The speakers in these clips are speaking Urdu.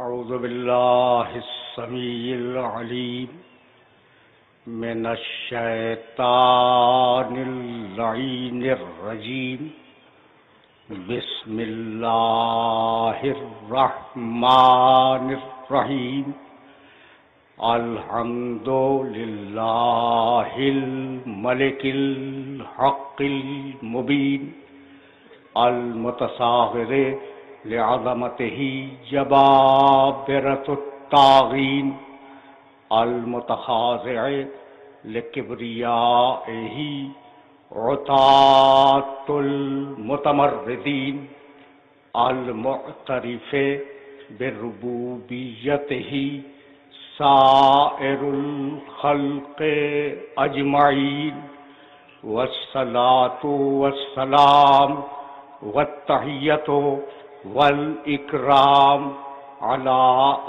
اعوذ باللہ السمیع العلیم من الشیطان اللعین الرجیم بسم اللہ الرحمن الرحیم الحمد للہ الملک الحق المبین المتصاغر لعظمته جبابرة الطاغین المتخاضع لكبريائه عتاة المتمردین المعترف بربوبیته سائر الخلق اجمعین والصلاة والسلام والتحیۃ والاکرام علی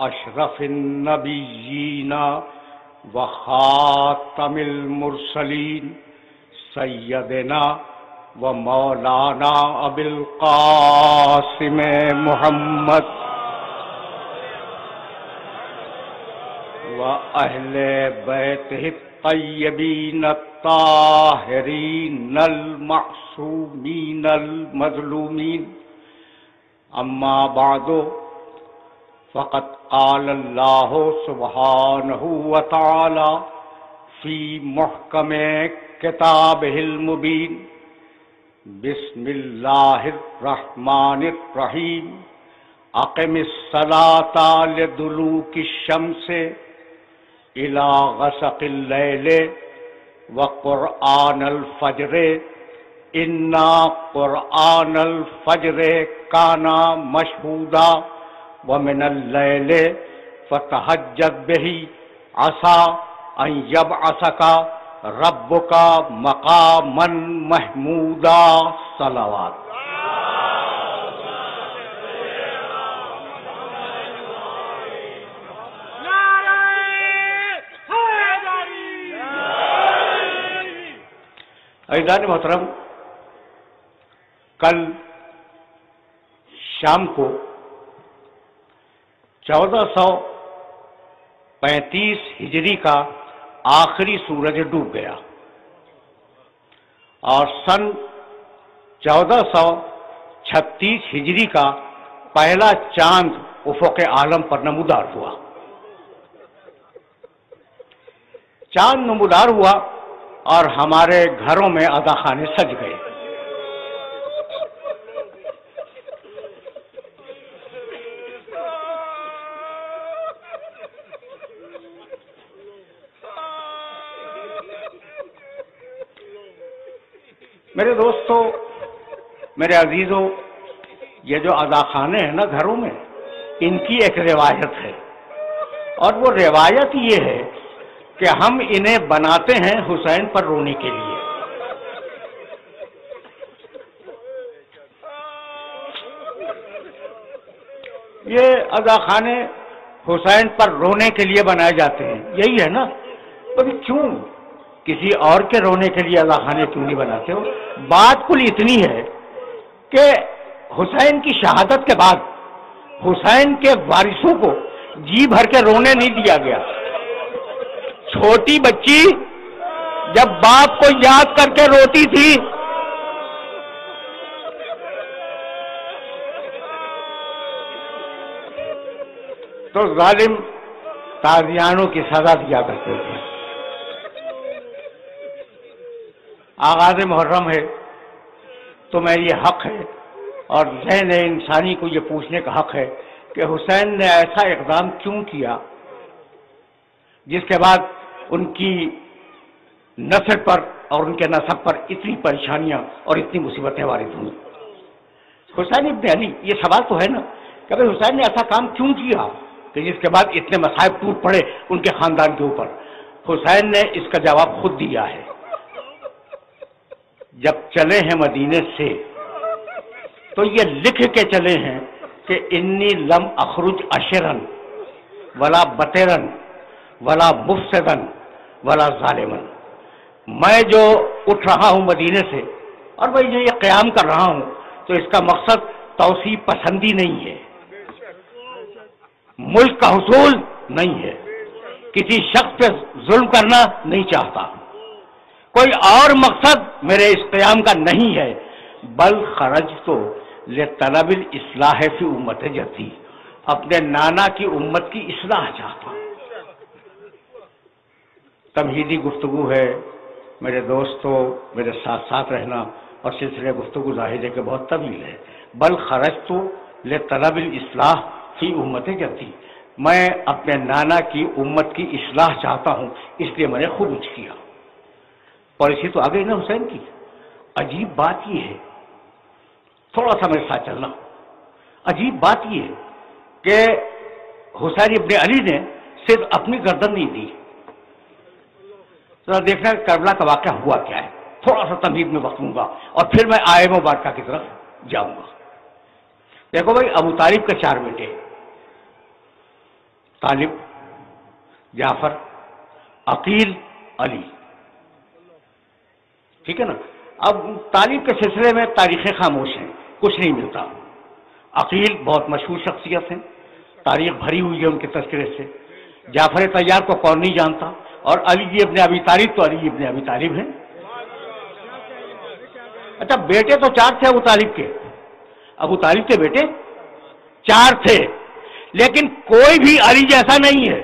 اشرف النبیین وخاتم المرسلین سیدنا و مولانا ابی القاسم محمد و اہل بیتہ الطیبین الطاہرین المعصومین المظلومین اما بعد فقد قال اللہ سبحانہ وتعالی فی محکم کتابہ المبین بسم اللہ الرحمن الرحیم اقم الصلاۃ لدلوک الشمس الی غسق اللیل وقرآن الفجر انا قرآن الفجر کان مشہودا ومن اللیل فتہجد بہ عسیٰ ان یبعثک ربک مقاما محمودا صلوات. عزیزان محترم، کل شام کو 1435 ہجری کا آخری سورج ڈوب گیا اور سن 1436 ہجری کا پہلا چاند افق عالم پر نمودار ہوا. چاند نمودار ہوا اور ہمارے گھروں میں عزاخانے سج گئے. میرے دوستو، میرے عزیزوں، یہ جو عزاخانے ہیں نا گھروں میں، ان کی ایک روایت ہے، اور وہ روایت یہ ہے کہ ہم انہیں بناتے ہیں حسین پر رونے کے لیے. یہ عزاخانے حسین پر رونے کے لیے بنائے جاتے ہیں، یہی ہے نا؟ پر کیوں کسی اور کے رونے کے لیے عزاخانے کیوں نہیں بناتے ہو؟ بات کل اتنی ہے کہ حسین کی شہادت کے بعد حسین کے وارثوں کو جی بھر کے رونے نہیں دیا گیا. چھوٹی بچی جب باپ کو یاد کر کے روتی تھی تو ظالم تازیانوں کی سزا دیا کرتے تھے. آغاز محرم ہے تو میں یہ حق ہے اور ذہن انسانی کو یہ پوچھنے کا حق ہے کہ حسین نے ایسا اقدام کیوں کیا جس کے بعد ان کی نسل پر اور ان کے نسب پر اتنی پریشانیاں اور اتنی مصیبتیں وارد ہوئیں. حسین ابن علی، یہ سوال تو ہے نا کہ بھئی حسین نے ایسا کام کیوں کیا کہ جس کے بعد اتنے مصائب ٹوٹ پڑے ان کے خاندان کے اوپر. حسین نے اس کا جواب خود دیا ہے. جب چلے ہیں مدینے سے تو یہ لکھ کے چلے ہیں کہ انی لم اخرج اشرن ولا بطرن ولا مفسدن ولا ظالمن. میں جو اٹھ رہا ہوں مدینے سے اور میں جو یہ قیام کر رہا ہوں تو اس کا مقصد توسیع پسندی نہیں ہے. ملک کا حصول نہیں ہے، کسی شخص پہ ظلم کرنا نہیں چاہتا، کوئی اور مقصد میرے اس قیام کا نہیں ہے، بل خرجت لطلب الاصلاح فی امت جدی، اپنے نانا کی امت کی اصلاح چاہتا ہوں۔ تمہیدی گفتگو ہے میرے دوستو، میرے ساتھ ساتھ رہنا، اور سلسلے گفتگو ظاہر ہے کہ بہت طویل ہے۔ بل خرجت لطلب الاصلاح فی امت جدی، میں اپنے نانا کی امت کی اصلاح چاہتا ہوں، اس لیے میں نے خروج کیا۔ پالیسی تو آ گئی نا حسین کی۔ عجیب بات یہ ہے، تھوڑا سا میرے ساتھ چلنا، عجیب بات یہ ہے کہ حسین ابن علی نے صرف اپنی گردن نہیں دی۔ ذرا دیکھنا کربلا کا واقعہ ہوا کیا ہے، تھوڑا سا تمہید میں وقت لوں گا اور پھر میں آئے مبارکہ کی طرف جاؤں گا۔ دیکھو بھائی، ابو طالب کے 4 بیٹے، طالب، جعفر، عقیل، علی، ٹھیک ہے نا۔ اب طالب کے سلسلے میں تاریخیں خاموش ہیں، کچھ نہیں ملتا۔ عقیل بہت مشہور شخصیت ہیں، تاریخ بھری ہوئی ہے ان کے تذکرے سے۔ جعفر طیار کو کون نہیں جانتا، اور علی ابن ابی طالب تو علی ابن ابی طالب ہیں۔ اچھا، بیٹے تو 4 تھے ابو طالب کے، ابو طالب کے بیٹے 4 تھے، لیکن کوئی بھی علی جیسا نہیں ہے۔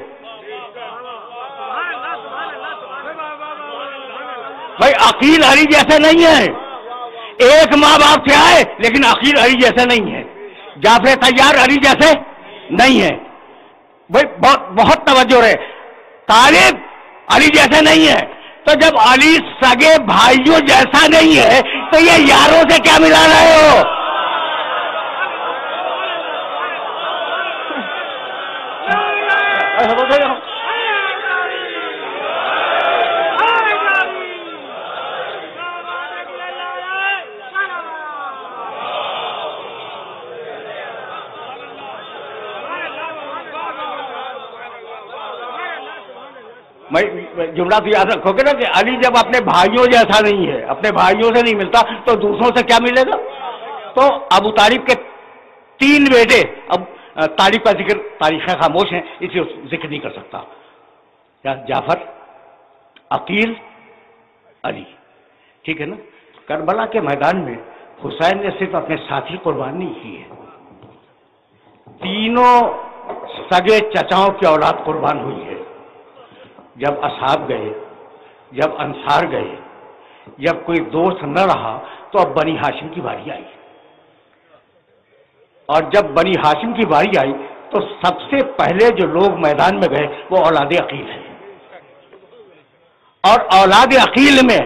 بھائی عقیل علی جیسے نہیں ہے، ایک ماں باپ سے آئے لیکن عقیل علی جیسے نہیں ہے، جعفر طیار علی جیسے نہیں ہے۔ بھائی بہت توجہ رہے، طالب علی جیسے نہیں ہے، تو جب علی سگے بھائیوں جیسا نہیں ہے تو یہ یاروں سے کیا ملا رہے ہو؟ جملہ تو یاد رکھو گے نا کہ علی جب اپنے بھائیوں جیسا نہیں ہے، اپنے بھائیوں سے نہیں ملتا، تو دوسروں سے کیا ملے گا؟ تو ابو طالب کے 3 بیٹے، اب طالب کا ذکر تاریخیں خاموش ہیں اس لیے ذکر نہیں کر سکتا، جعفر، عقیل، علی، ٹھیک ہے نا۔ کربلا کے میدان میں حسین نے صرف اپنے ساتھی قربان نہیں کیے، تینوں سگے چچاؤں کی اولاد قربان ہوئی ہے۔ جب اصحاب گئے، جب انصار گئے، جب کوئی دوست نہ رہا تو اب بنی ہاشم کی باری آئی، اور جب بنی ہاشم کی باری آئی تو سب سے پہلے جو لوگ میدان میں گئے وہ اولاد عقیل ہیں، اور اولاد عقیل میں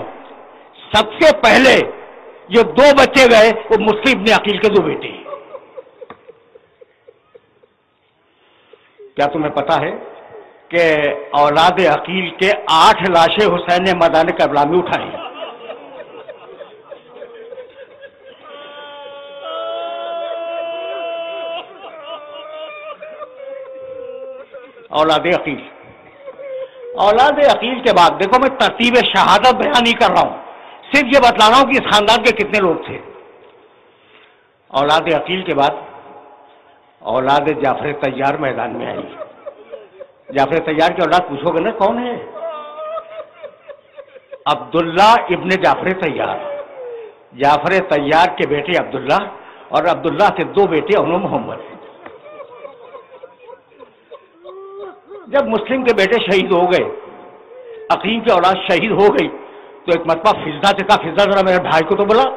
سب سے پہلے جو 2 بچے گئے وہ مسلم ابن عقیل کے 2 بیٹے ہیں۔ کیا تمہیں پتا ہے کہ اولاد عقیل کے 8 لاشیں حسین نے میدان کربلا میں اٹھائی؟ اولاد عقیل، اولاد عقیل کے بعد دیکھو، میں ترتیب شہادت بیان نہیں کر رہا ہوں، صرف یہ بتلا رہا ہوں کہ اس خاندان کے کتنے لوگ تھے۔ اولاد عقیل کے بعد اولاد جعفر طیار میدان میں آئی۔ جعفر طیار کی اولاد پوچھو گے نا کون ہے؟ عبداللہ ابن جعفر طیار، جعفر طیار کے بیٹے عبداللہ، اور عبداللہ سے 2 بیٹے انہوں محمد۔ جب مسلم کے بیٹے شہید ہو گئے، عقیل کی اولاد شہید ہو گئی، تو ایک مرتبہ فضہ سے کہا، فضہ ذرا میرے بھائی کو تو بلا۔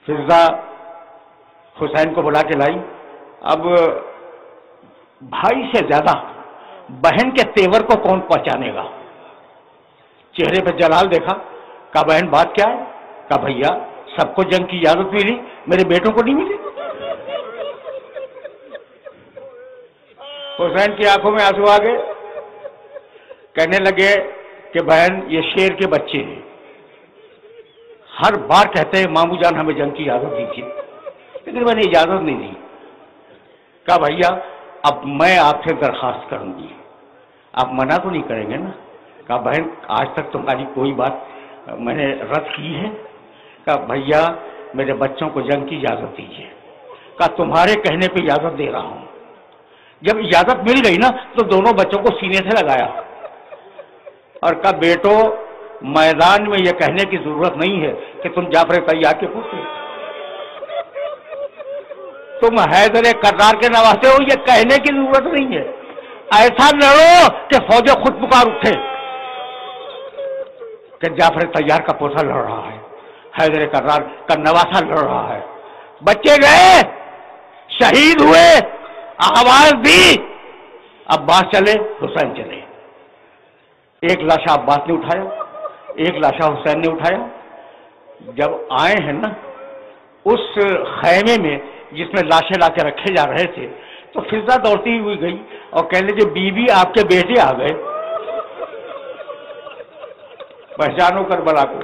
فضہ حسین کو بلا کے لائی۔ اب بھائی سے زیادہ بہن کے تیور کو کون پہچانے گا؟ چہرے پہ جلال دیکھا، کہا بہن بات کیا ہے؟ کہا بھیا سب کو جنگ کی اجازت ملی، میرے بیٹوں کو نہیں ملی۔ حسین کی آنکھوں میں آنسو آ گئے، کہنے لگے کہ بہن یہ شیر کے بچے ہیں، ہر بار کہتے ہیں مامو جان ہمیں جنگ کی اجازت دیجیے، لیکن میں نے اجازت نہیں دی۔ کہا بھیا اب میں آپ سے درخواست کروں گی، آپ منع تو نہیں کریں گے نا؟ کہا بہن آج تک تمہاری کوئی بات میں نے رد کی ہے؟ کہا بھیا میرے بچوں کو جنگ کی اجازت دیجیے۔ کہ تمہارے کہنے پہ اجازت دے رہا ہوں. جب اجازت مل گئی نا تو دونوں بچوں کو سینے سے لگایا اور کہا بیٹو میدان میں یہ کہنے کی ضرورت نہیں ہے کہ تم جعفر طیار کے پوتے، تم حیدر کرار کے نواسے ہو، یہ کہنے کی ضرورت نہیں ہے. ایسا لڑو کہ فوجیں خود پکار اٹھے کہ جعفر طیار کا پوتا لڑ رہا ہے، حیدر کرار کا نواسا لڑ رہا ہے. بچے گئے، شہید ہوئے، آواز دی، عباس چلے، حسین چلے. ایک لاشا عباس نے اٹھایا، ایک لاشا حسین نے اٹھایا. جب آئے ہیں نا اس خیمے میں جس میں لاشیں لا کے رکھے جا رہے تھے تو فضا دوڑتی ہوئی گئی اور کہنے لگی بی بی آپ کے بیٹے آ گئے. پہچانو کربلا کو.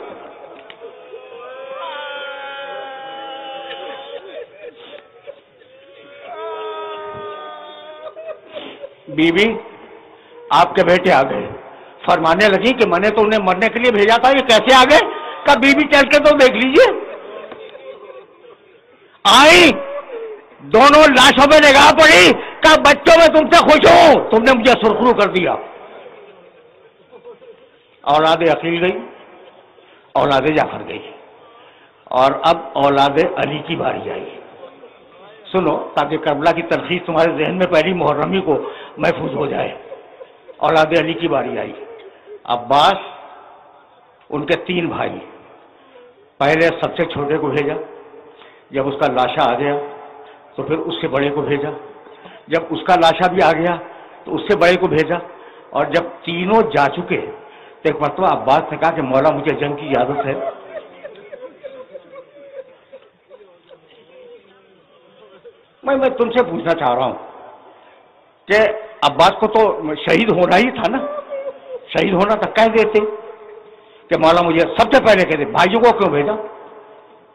بی بی آپ کے بیٹے آ گئے. فرمانے لگی کہ میں نے تو انہیں مرنے کے لیے بھیجا تھا، یہ کیسے آ گئے؟ کہ بی بی چل کے تو دیکھ لیجئے. آئی، دونوں لاشوں میں نگاہ پڑی کہ بچوں میں تم سے خوش ہوں، تم نے مجھے سرخرو کر دیا. اولاد عقیل گئی، اولاد جعفر گئی، اور اب اولاد علی کی باری آئی. سنو تاکہ کربلا کی تلخیص تمہارے ذہن میں پہلی محرمی کو محفوظ ہو جائے. اولاد علی کی باری آئی. عباس، ان کے 3 بھائی، پہلے سب سے چھوٹے کو بھیجا، جب اس کا لاشا آ گیا تو پھر اس سے بڑے کو بھیجا، جب اس کا لاشا بھی آ گیا تو اس سے بڑے کو بھیجا، اور جب تینوں جا چکے تو ایک مرتبہ عباس نے کہا کہ مولا مجھے جنگ کی اجازت ہے. میں تم سے پوچھنا چاہ رہا ہوں کہ عباس کو تو شہید ہونا ہی تھا نا، شہید ہونا تھا، کہہ دیتے کہ مولا مجھے سب سے پہلے کہہ دے. بھائیوں کو کیوں بھیجا؟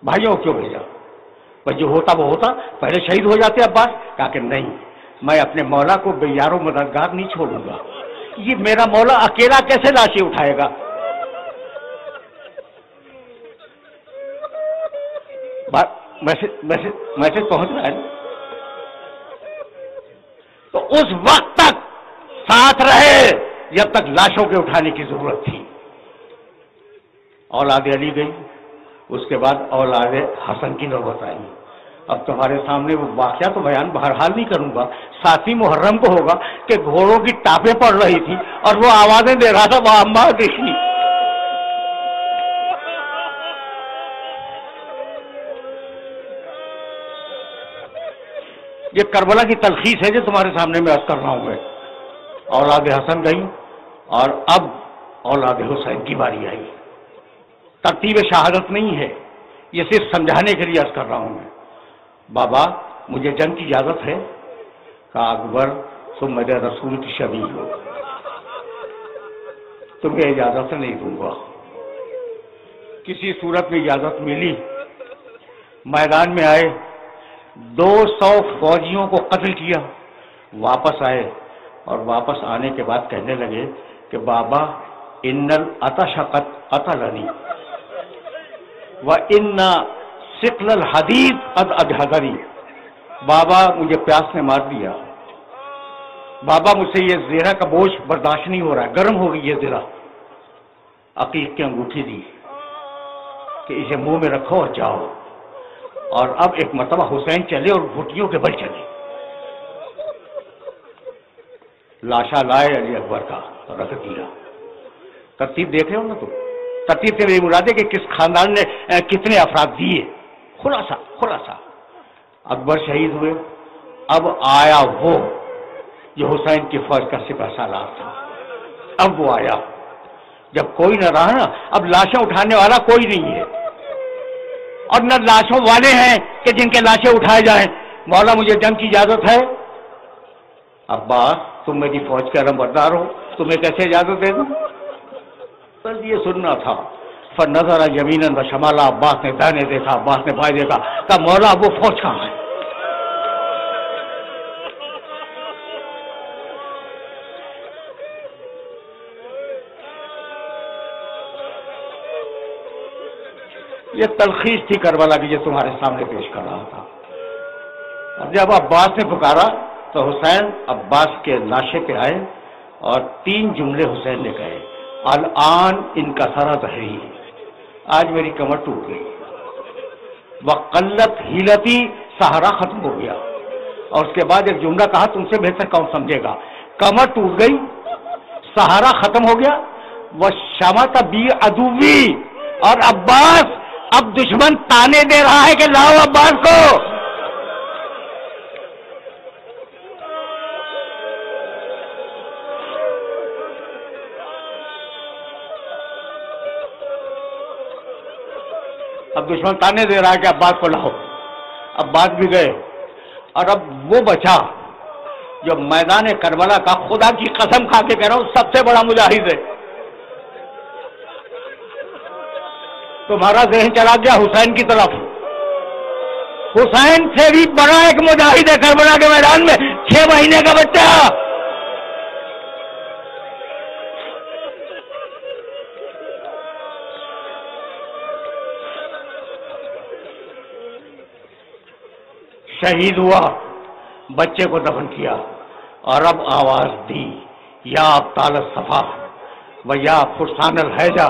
بھائیوں کو کیوں بھیجا؟ بس جو ہوتا وہ ہوتا، پہلے شہید ہو جاتے عباس. کہا کہ نہیں، میں اپنے مولا کو بے یار و مددگار نہیں چھوڑوں گا. یہ میرا مولا اکیلا کیسے لاشیں اٹھائے گا؟ میسج پہنچ رہا ہے. تو اس وقت تک ساتھ رہے جب تک لاشوں کے اٹھانے کی ضرورت تھی. اولاد علی گئی، اس کے بعد اولاد حسن کی نوبت آئی. اب تمہارے سامنے وہ واقعہ تو بیان بہرحال نہیں کروں گا. 7 محرم کو ہوگا کہ گھوڑوں کی ٹاپیں پڑ رہی تھی اور وہ آوازیں دے رہا تھا، وہ اماں دیکھی. یہ کربلا کی تلخیص ہے جو تمہارے سامنے میں عرض کر رہا ہوں. میں اولاد حسن گئی اور اب اولاد حسین کی باری آئی. ترتیب شہادت نہیں ہے، یہ صرف سمجھانے کے لیے عرض کر رہا ہوں. میں بابا مجھے جنگ کی اجازت ہے؟ کہا اکبر تم میرے رسول کی شبیہ ہو، تمہیں اجازت نہیں دوں گا. کسی صورت میں اجازت ملی، میدان میں آئے، 200 فوجیوں کو قتل کیا، واپس آئے اور واپس آنے کے بعد کہنے لگے کہ بابا ان العطش قد قتلنی وان ثقل الحدید قد اجهدنی. بابا مجھے پیاس نے مار دیا، بابا مجھ سے یہ زیرہ کا بوجھ برداشت نہیں ہو رہا ہے، گرم ہو گئی یہ زیرہ. عقیق کی انگوٹھی دی کہ اسے منہ میں رکھو اور جاؤ. اور اب ایک مرتبہ حسین چلے اور گھٹیوں کے بل چلے. لاشا لائے علی اکبر کا رکھ دیا. ترتیب دیکھ رہے ہو نا تم؟ ترتیب سے میری مراد ہے کہ کس خاندان نے کتنے افراد دیے. خلاصہ اکبر شہید ہوئے. اب آیا وہ جو حسین کی فوج کا سپہ سالار تھا. اب وہ آیا جب کوئی نہ رہا نا، اب لاشیں اٹھانے والا کوئی نہیں ہے اور نہ لاشوں والے ہیں کہ جن کے لاشیں اٹھائے جائیں. مولا مجھے جنگ کی اجازت ہے. عباس تم میری فوج کے علم بردار ہو، تمہیں کیسے اجازت دے دوں؟ بس یہ سننا تھا. فنظر یمینا و شمالا، عباس نے دائیں دیکھا، عباس نے بائیں دیکھا. کہا مولا وہ فوج کہاں ہے؟ یہ تلخیص تھی کربلا کی جو تمہارے سامنے پیش کر رہا تھا. اب جب عباس نے پکارا تو حسین عباس کے لاشے پہ آئے اور 3 جملے حسین نے کہے، الان ان کا سارا ظہری، آج میری کمر ٹوٹ گئی، وقلت ہیلتی، سہارا ختم ہو گیا، اور اس کے بعد ایک جملہ کہا تم سے بہتر کون سمجھے گا، کمر ٹوٹ گئی، سہارا ختم ہو گیا، وہ شمت بی عدوی، اور عباس اب دشمن تانے دے رہا ہے کہ لاؤ عباس کو۔ اب دشمن تانے دے رہا ہے کہ عباس کو لاؤ، عباس بھی گئے، اور اب وہ بچا جو میدان کربلا کا خدا کی قسم کھا کے کہہ رہا ہوں سب سے بڑا مجاہد ہے۔ تمہارا ذہن چلا گیا حسین کی طرف، حسین سے بھی بڑا ایک مجاہد ہے کربلا کے میدان میں، 6 مہینے کا بچہ۔ شہید ہوا، بچے کو دفن کیا، اور اب آواز دی، یا ابطال الصفا و یا فرسان الحیجہ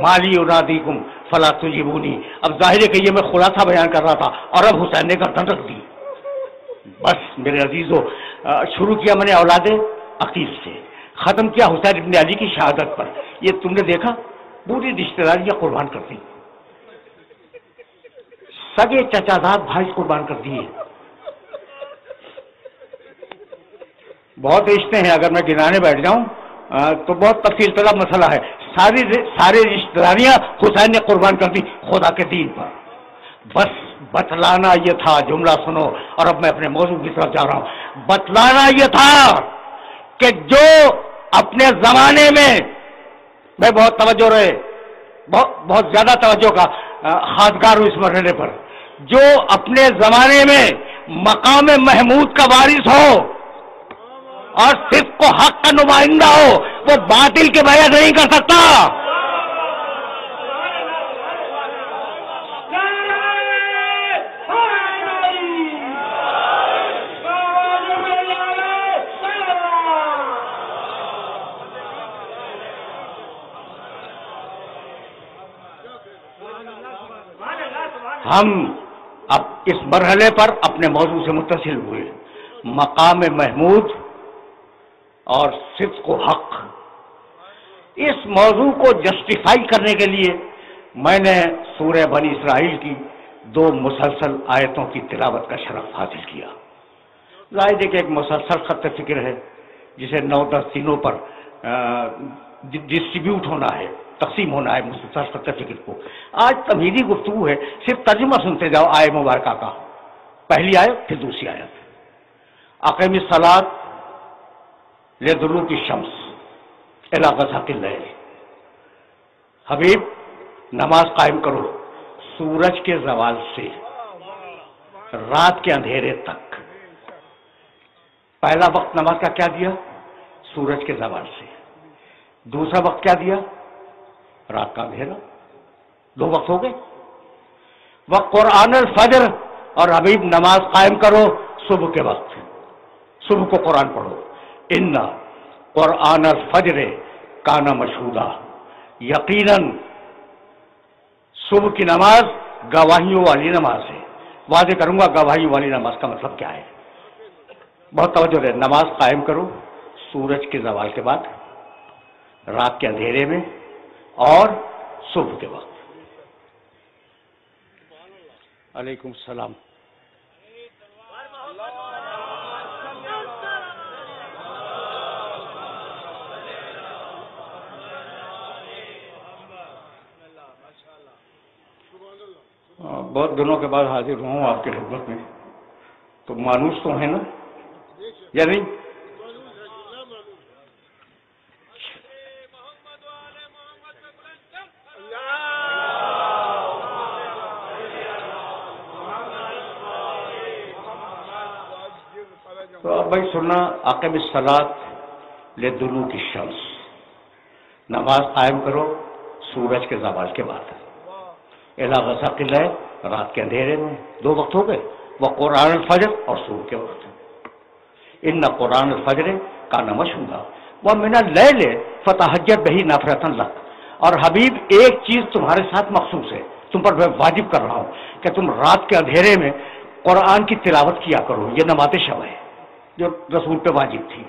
مالی انادیکم فلا تجیبونی۔ اب ظاہر ہے کہ یہ میں خلاصہ بیان کر رہا تھا، اور اب حسین نے گردن رکھ دی۔ بس میرے عزیزو، شروع کیا میں نے اولاد عقیل سے، ختم کیا حسین ابن علی کی شہادت پر۔ یہ تم نے دیکھا پوری رشتہ داریاں قربان کر دی، سگے چچا داد بھائی قربان کر دیے۔ بہت رشتے ہیں، اگر میں گنانے بیٹھ جاؤں تو بہت تفصیل طلب مسئلہ ہے، ساری رشتہ داریاں حسین نے قربان کر دی خدا کے دین پر۔ بس بتلانا یہ تھا، جملہ سنو، اور اب میں اپنے موضوع کی طرف جا رہا ہوں۔ بتلانا یہ تھا کہ جو اپنے زمانے میں بہت توجہ رہے، بہت زیادہ توجہ کا خاصگار ہوں اس مرحلے پر، جو اپنے زمانے میں مقام محمود کا وارث ہو اور صدق و حق کا نمائندہ ہو، وہ باطل کے بیعت نہیں کر سکتا۔ ہم اب اس مرحلے پر اپنے موضوع سے متصل ہوئے، مقام محمود اور صدق و حق۔ اس موضوع کو جسٹیفائی کرنے کے لیے میں نے سورہ بنی اسرائیل کی 2 مسلسل آیتوں کی تلاوت کا شرف حاصل کیا۔ ظاہر ہے کہ ایک مسلسل خط فکر ہے جسے 9-10 دنوں پر ڈسٹریبیوٹ ہونا ہے، تقسیم ہونا ہے مسلسل خط فکر کو۔ آج تمہیدی گفتگو ہے، صرف ترجمہ سنتے جاؤ آیت مبارکہ کا، پہلی آیت پھر دوسری آیت۔ اقیم الصلاۃ لدلوک الشمس الی غسق اللیل، حبیب نماز قائم کرو سورج کے زوال سے رات کے اندھیرے تک۔ پہلا وقت نماز کا کیا دیا؟ سورج کے زوال سے۔ دوسرا وقت کیا دیا؟ رات کا اندھیرا۔ 2 وقت ہو گئے۔ وقرآن الفجر، اور حبیب نماز قائم کرو صبح کے وقت، صبح کو قرآن پڑھو۔ ان قرآن الفجر کانا مشہودا، یقیناً صبح کی نماز گواہیوں والی نماز ہے۔ واضح کروں گا گواہیوں والی نماز کا مطلب کیا ہے، بہت توجہ دے۔ نماز قائم کرو سورج کے زوال کے بعد، رات کے اندھیرے میں، اور صبح کے وقت۔ علیکم السلام۔ بہت دنوں کے بعد حاضر ہوں آپ کی خدمت میں، تو مانوس تو ہیں نا یا نہیں؟ تو اب بھائی سننا، اقیم الصلاۃ لدلوک الشمس، نماز قائم کرو سورج کے زوال کے بعد، الی غسق اللیل، رات کے اندھیرے میں۔ 2 وقت ہو گئے، وہ قرآن الفجر اور صبح کے وقت. ان قرآن الفجر کان مشہودا ومن اللیل فتہجد بہ نافلۃ لک. اور حبیب ایک چیز تمہارے ساتھ مخصوص ہے, تم پر میں واجب کر رہا ہوں کہ تم رات کے اندھیرے میں قرآن کی تلاوت کیا کرو. یہ نماز شب ہے جو رسول پہ واجب تھی.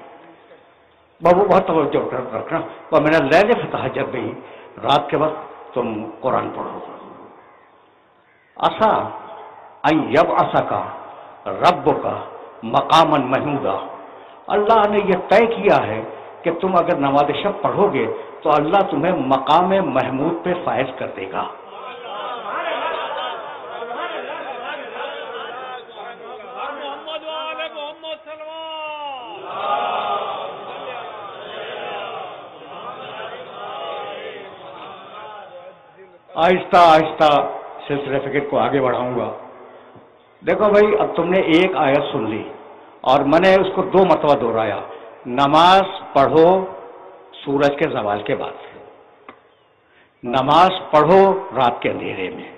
بہت توجہ رکھنا. ومن اللیل فتہجد بہ, رات کے وقت تم قرآن پڑھو. عسیٰ ان یبعثک ربک مقاما محمودا. اللہ نے یہ طے کیا ہے کہ تم اگر نماز شب پڑھو گے تو اللہ تمہیں مقام محمود پہ فائز کر دے گا. آہستہ آہستہ سلسلہ فکر کو آگے بڑھاؤں گا. دیکھو بھائی, اب تم نے ایک آیت سن لی اور میں نے اس کو 2 مرتبہ دہرایا. نماز پڑھو سورج کے زوال کے بعد, نماز پڑھو رات کے اندھیرے میں,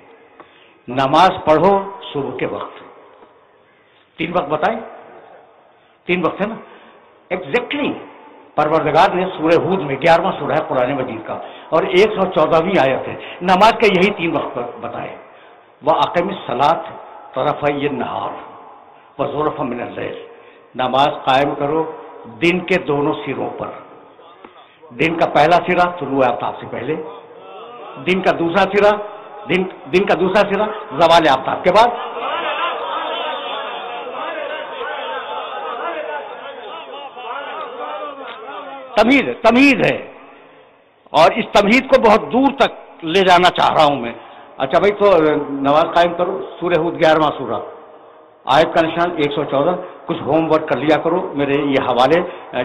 نماز پڑھو صبح کے وقت. 3 وقت بتائیں, 3 وقت ہے نا ایگزیکٹلی. پروردگار نے سورہ ہود میں 11واں سورہ ہے قرآن مجید کا اور 114ویں آیت ہے, نماز کے یہی 3 وقت بتائے. وَأَقِمِ الصَّلَاةَ طَرَفَيِ النَّهَارِ وَزُلَفًا مِنَ اللَّيْلِ. نماز قائم کرو دن کے دونوں سروں پر. دن کا پہلا سرا طلوع آفتاب سے پہلے, دن کا دوسرا سرا زوال آفتاب کے بعد. تمہید ہے اور اس تمہید کو بہت دور تک لے جانا چاہ رہا ہوں میں. اچھا بھائی, تو نماز قائم کرو. سورہ ہود 11واں سورہ, آیت کا نشان 114. کچھ ہوم ورک کر لیا کرو, میرے یہ حوالے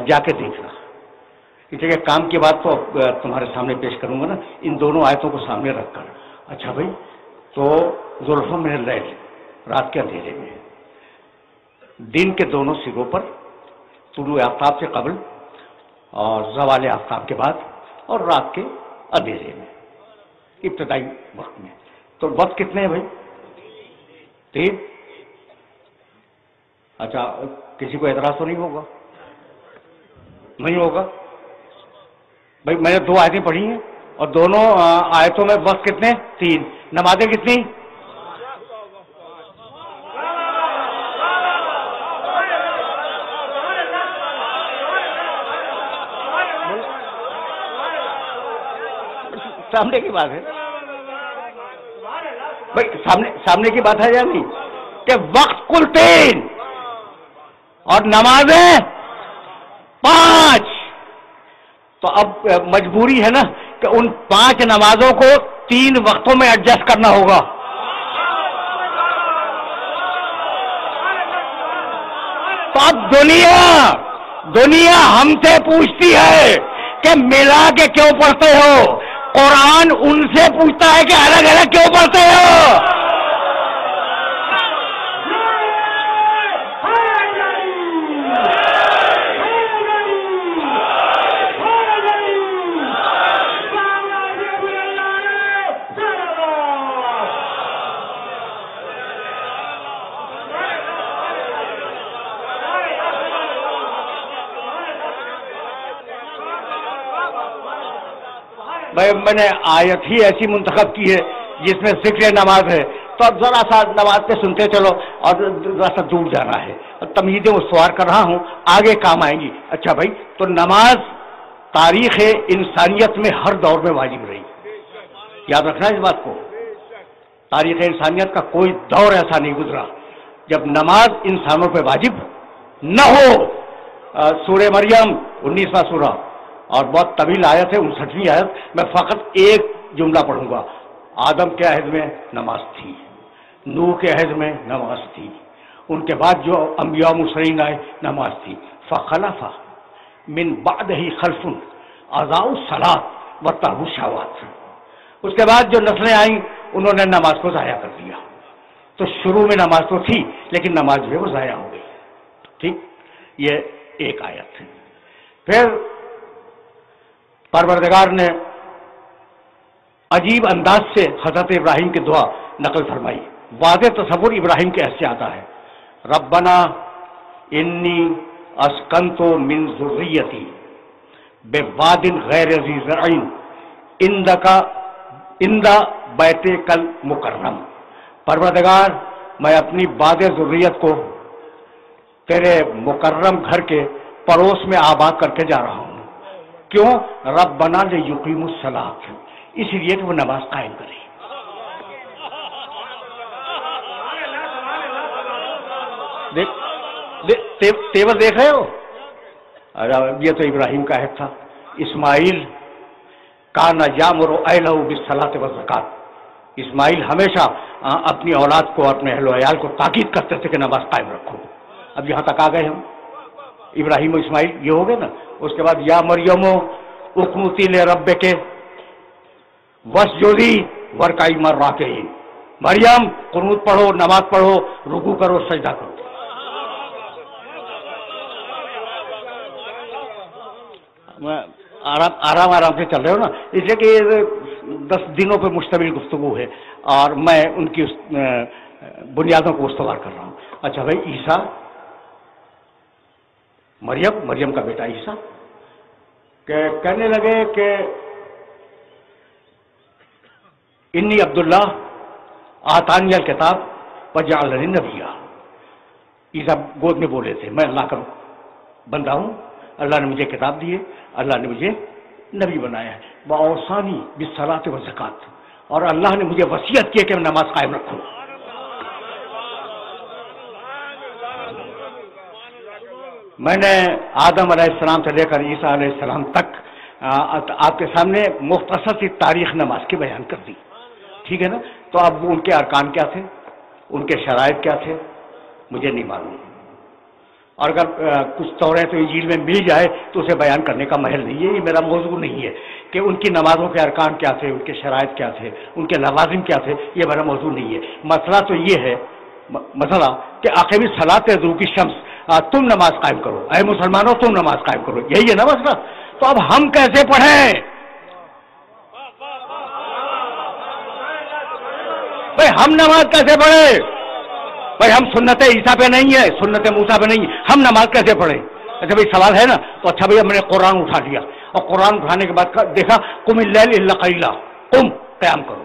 جا کے دیکھنا. اس لیے کام کی بات تو تمہارے سامنے پیش کروں گا نا, ان دونوں آیتوں کو سامنے رکھ کر. اچھا بھائی, تو زلفا من اللیل, رات کے اندھیرے میں, دن کے دونوں سروں پر, طلوع آفتاب سے قبل اور زوال آفتاب کے بعد, اور رات کے اندھیرے میں ابتدائی وقت میں. تو وقت کتنے ہیں بھائی؟ 3. اچھا, کسی کو اعتراض تو نہیں ہوگا؟ نہیں ہوگا بھائی. میں نے 2 آیتیں پڑھی ہیں اور دونوں آیتوں میں وقت کتنے؟ 3. نمازیں کتنی؟ سامنے کی بات ہے بھائی, سامنے کی بات ہے یا نہیں کہ وقت کل 3 اور نمازیں 5. تو اب مجبوری ہے نا کہ ان 5 نمازوں کو 3 وقتوں میں ایڈجسٹ کرنا ہوگا. تو اب دنیا ہم سے پوچھتی ہے کہ ملا کے کیوں پڑھتے ہو, قرآن ان سے پوچھتا ہے کہ الگ الگ کیوں پڑھتے ہو. میں نے آیت ہی ایسی منتخب کی ہے جس میں ذکر نماز ہے, تو اب ذرا سا نماز پہ سنتے چلو اور ذرا سا دور جانا ہے. تمہیدیں استوار کر رہا ہوں, آگے کام آئیں گی. اچھا بھائی, تو نماز تاریخ انسانیت میں ہر دور میں واجب رہی. یاد رکھنا اس بات کو, تاریخ انسانیت کا کوئی دور ایسا نہیں گزرا جب نماز انسانوں پہ واجب نہ ہو. سورہ مریم 19واں سورہ اور بہت طویل آیت ہے 59ویں آیت. میں فقط ایک جملہ پڑھوں گا. آدم کے عہد میں نماز تھی, نوح کے عہد میں نماز تھی, ان کے بعد جو انبیاء مرسلین آئے نماز تھی. فخلف من بعدہ خلف اضاعوا الصلاۃ واتبعوا الشہوات. اس کے بعد جو نسلیں آئیں انہوں نے نماز کو ضائع کر دیا. تو شروع میں نماز تو تھی لیکن نماز جو ہے وہ ضائع ہو گئی. ٹھیک, یہ ایک آیت ہے. پھر پروردگار نے عجیب انداز سے حضرت ابراہیم کی دعا نقل فرمائی. واضح تصور ابراہیم کے حص سے آتا ہے. ربنا انی اسکنتو من ذریتی بواد غیر ذی زرع عند بیتک المکرم، پروردگار میں اپنی باد ذریت کو تیرے مکرم گھر کے پڑوس میں آباد کر کے جا رہا ہوں. کیوں؟ ربنا لیقیموا الصلاۃ، اس لیے کہ وہ نماز قائم کرے. تیور دیکھ رہے ہو؟ یہ تو ابراہیم کا عہد تھا. اسماعیل کان یامر اہلہ بالصلاۃ والزکوٰۃ، اسماعیل ہمیشہ اپنی اولاد کو، اپنے اہل و عیال کو تاکید کرتے تھے کہ نماز قائم رکھو. اب یہاں تک آ گئے ہم، ابراہیم و اسماعیل یہ ہو گئے نا. اس کے بعد یا مریم اقنتی لربک واسجدی وارکعی مع الراکعین، مریم قنوت پڑھو، نماز پڑھو، رکوع کرو، سجدہ کرو. آرام سے چل رہے ہو نا، اس لیے کہ 10 دنوں پہ مشتمل گفتگو ہے اور میں ان کی بنیادوں کو استوار کر رہا ہوں. اچھا بھائی، عیسیٰ، مریم کا بیٹا عیسیٰ کہنے لگے کہ انی عبداللہ آتانی الکتاب وجعلنی نبیا. عیسیٰ گود میں بولے تھے میں اللہ کا بندہ ہوں، اللہ نے مجھے کتاب دی ہے، اللہ نے مجھے نبی بنایا ہے. وَأَوْصَانِي بِالصَّلَاةِ وَالزَّكَاةِ، اور اللہ نے مجھے وصیت کی کہ میں نماز قائم رکھوں. میں نے آدم علیہ السلام سے لے کر عیسیٰ علیہ السلام تک آپ کے سامنے مختصر سی تاریخ نماز کی بیان کر دی، ٹھیک ہے نا. تو اب ان کے ارکان کیا تھے، ان کے شرائط کیا تھے، مجھے نہیں معلوم. اور اگر کچھ توریت و انجیل میں مل جائے تو اسے بیان کرنے کا محل نہیں ہے. یہ میرا موضوع نہیں ہے کہ ان کی نمازوں کے ارکان کیا تھے، ان کے شرائط کیا تھے، ان کے لوازم کیا تھے. یہ میرا موضوع نہیں ہے. مسئلہ تو یہ ہے، مسئلہ کہ عاقبی صلاۃ ذروق الشمس، تم نماز قائم کرو، اے مسلمانوں تم نماز قائم کرو، یہی ہے نا مسئلہ. تو اب ہم کیسے پڑھیں بھائی؟ ہم نماز کیسے پڑھیں بھائی؟ ہم سنت عیسیٰ پہ نہیں ہے، سنت موسیٰ پہ نہیں ہے، ہم نماز کیسے پڑھیں؟ اچھا بھائی سوال ہے نا. تو اچھا بھائی میں نے قرآن اٹھا لیا اور قرآن اٹھانے کے بعد دیکھا قم اللیل الا قلیلا، قم قیام کرو،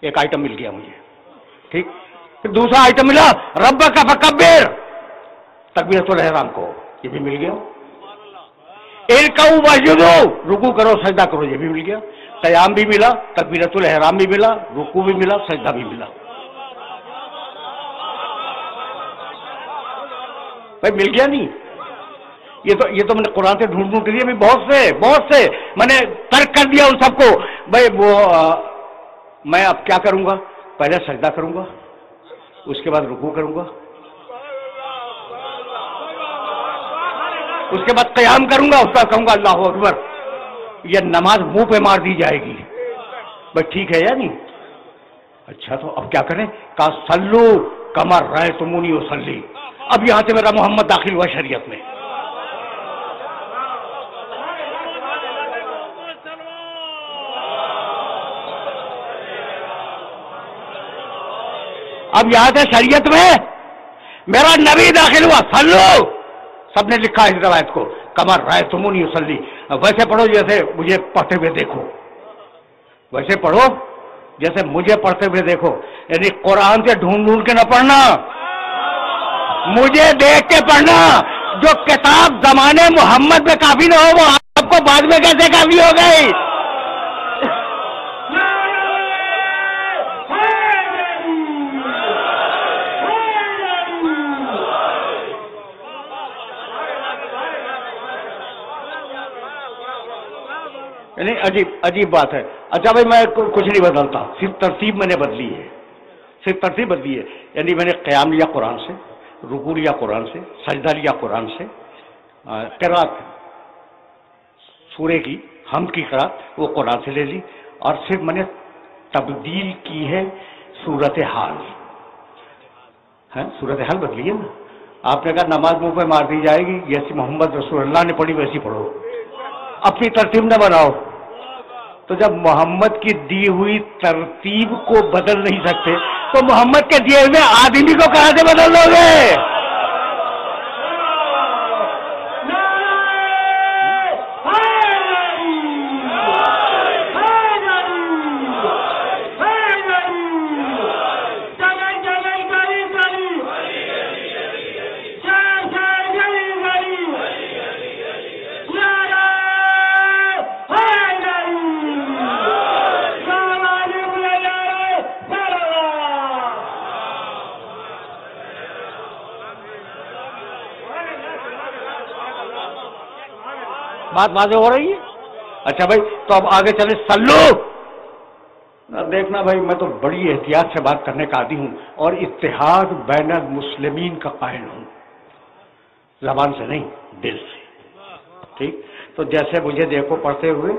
ایک آئٹم مل گیا مجھے، ٹھیک. پھر دوسرا آئٹم ملا ربک فکبر، تکبیرۃ الاحرام کو، یہ بھی مل گیا. ارکعوا واسجدوا، رکوع کرو سجدہ کرو، یہ بھی مل گیا. قیام بھی ملا، تکبیرۃ الاحرام بھی ملا، رکوع بھی ملا، سجدہ بھی ملا. بھائی مل گیا نہیں؟ یہ تو میں نے قرآن سے ڈھونڈ کے لیے بہت سے میں نے ترک کر دیا ان سب کو. بھائی وہ میں اب کیا کروں گا؟ پہلے سجدہ کروں گا، اس کے بعد رکوع کروں گا، اس کے بعد قیام کروں گا، اس کا کہوں گا اللہ اکبر. یہ نماز منہ پہ مار دی جائے گی. بھائی ٹھیک ہے یا نہیں؟ اچھا تو اب کیا کریں؟ کہا صلو کما رأیتمونی اصلی. اب یہاں سے میرا محمد داخل ہوا شریعت میں. اب یہاں سے شریعت میں میرا نبی داخل ہوا. صلو، سب نے لکھا اس روایت کو، کما رأیتمونی اصلی. ویسے پڑھو جیسے مجھے پڑھتے ہوئے دیکھو، ویسے پڑھو جیسے مجھے پڑھتے ہوئے دیکھو. یعنی قرآن سے ڈھونڈ کے نہ پڑھنا، مجھے دیکھ کے پڑھنا. جو کتاب زمانے محمد میں کافی نہ ہو وہ آپ کو بعد میں کیسے کافی ہو گئی؟ یعنی عجیب بات ہے. اچھا بھائی میں کچھ نہیں بدلتا، صرف ترتیب میں نے بدلی ہے، یعنی میں نے قیام لیا قرآن سے، رکوع لیا قرآن سے، سجدہ لیا قرآن سے، قرات سورے کی حمد کی قرات وہ قرآن سے لے لی، اور صرف میں نے تبدیل کی ہے صورتحال. صورتحال بدلی ہے نا. آپ نے کہا نماز منہ پہ مار دی جائے گی، جیسی محمد رسول اللہ نے پڑھی ویسی پڑھو، اپنی ترتیب نہ بناؤ. تو جب محمد کی دی ہوئی ترتیب کو بدل نہیں سکتے تو محمد کے دیے ہوئے آدمی کو کہاں سے بدل دو گے؟ بات واضح ہو رہی ہے؟ اچھا بھائی، تو اب آگے چلے سلو. دیکھنا بھائی، میں تو بڑی احتیاط سے بات کرنے کا عادی ہوں اور اتحاد بین المسلمین کا قائل ہوں، زبان سے نہیں، دل سے. ٹھیک؟ تو جیسے مجھے دیکھو پڑھتے ہوئے